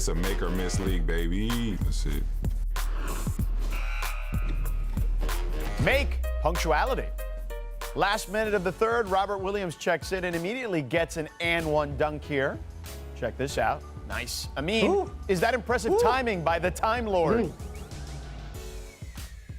It's a make or miss league, baby. That's it. Make punctuality. Last minute of the third, Robert Williams checks in and immediately gets an and one dunk here. Check this out. Nice. Is that impressive timing by the Time Lord?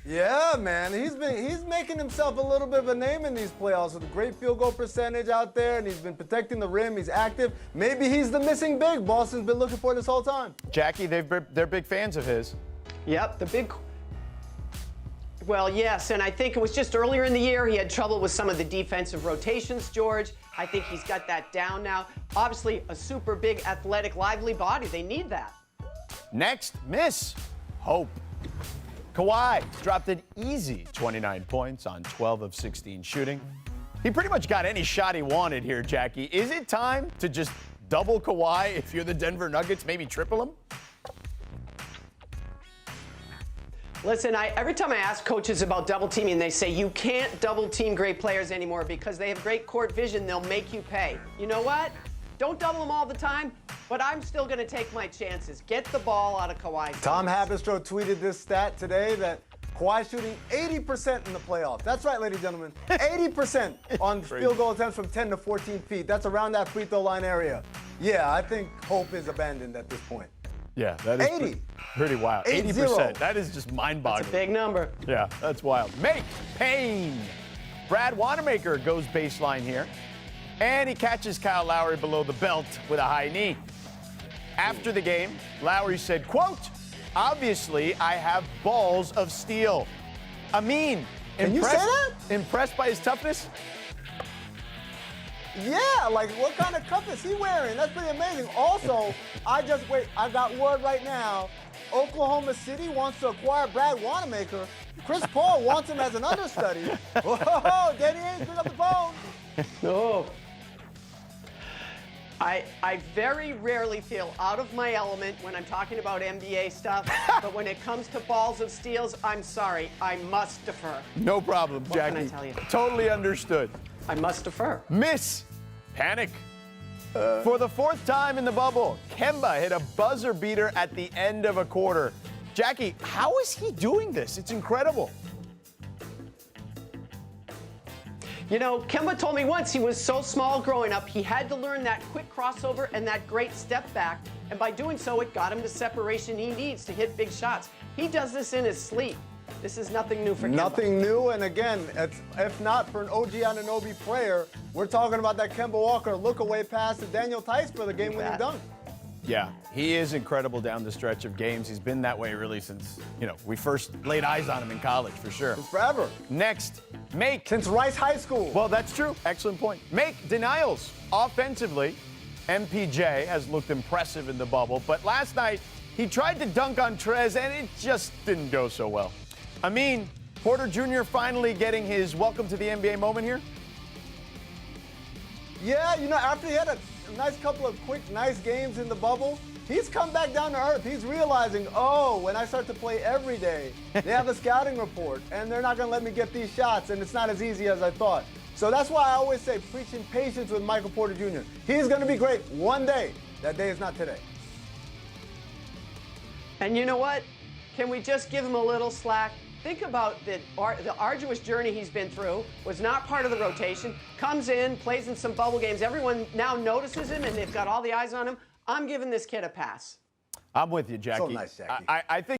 Yeah, man. He's making himself a little bit of a name in these playoffs with a great field goal percentage out there, and he's been protecting the rim. He's active. Maybe he's the missing big Boston's been looking for this whole time. Jackie, they're big fans of his. Yep, the big. Well, yes, and I think it was just earlier in the year he had trouble with some of the defensive rotations, George. I think he's got that down now. Obviously, a super big, athletic, lively body. They need that. Next, miss. Hope. Kawhi dropped an easy 29 points on 12 of 16 shooting. He pretty much got any shot he wanted here, Jackie. Is it time to just double Kawhi if you're the Denver Nuggets, maybe triple him? Listen, every time I ask coaches about double teaming, they say you can't double team great players anymore because they have great court vision. They'll make you pay. You know what? Don't double them all the time, but I'm still going to take my chances. Get the ball out of Kawhi. Tom Haberstroh tweeted this stat today that Kawhi shooting 80% in the playoffs. That's right, ladies and gentlemen. 80% on field goal attempts from 10 to 14 feet. That's around that free throw line area. Yeah, I think hope is abandoned at this point. Yeah, that is 80. Pretty wild. 80%. That is just mind-boggling. That's a big number. Yeah, that's wild. Make Payne. Brad Wanamaker goes baseline here. And he catches Kyle Lowry below the belt with a high knee. After the game, Lowry said, quote, "Obviously, I have balls of steel." Can you say that? Impressed by his toughness? Yeah, like what kind of cup is he wearing? That's pretty amazing. Also, I got word right now. Oklahoma City wants to acquire Brad Wanamaker. Chris Paul wants him as an understudy. Whoa, Danny Ainge, pick up the phone. No. I very rarely feel out of my element when I'm talking about NBA stuff, but when it comes to balls of steels, I'm sorry, I must defer. No problem, Jackie. What can I tell you? Totally understood. I must defer. Miss. Panic. For the fourth time in the bubble, Kemba hit a buzzer beater at the end of a quarter. Jackie, how is he doing this? It's incredible. You know, Kemba told me once he was so small growing up, he had to learn that quick crossover and that great step back. And by doing so, it got him the separation he needs to hit big shots. He does this in his sleep. This is nothing new for Kemba. Nothing new, and again, if not for an OG Anunoby player, we're talking about that Kemba Walker look-away pass to Daniel Tice for the game-winning dunk. Yeah, he is incredible down the stretch of games. He's been that way really since, we first laid eyes on him in college, for sure. It's forever. Next, Make. Since Rice High School. Well, that's true. Excellent point. Make denials. Offensively, MPJ has looked impressive in the bubble, but last night he tried to dunk on Trez, and it just didn't go so well. Porter Jr. finally getting his welcome to the NBA moment here? Yeah, after he had a nice couple of quick, nice games in the bubble, he's come back down to earth. He's realizing, when I start to play every day, they have a scouting report, and they're not going to let me get these shots, and it's not as easy as I thought. So that's why I always say preaching patience with Micheal Porter Jr. He's going to be great one day. That day is not today. And you know what? Can we just give him a little slack? Think about the arduous journey he's been through, was not part of the rotation, comes in, plays in some bubble games. Everyone now notices him, and they've got all the eyes on him. I'm giving this kid a pass. I'm with you, Jackie. So nice, Jackie. I think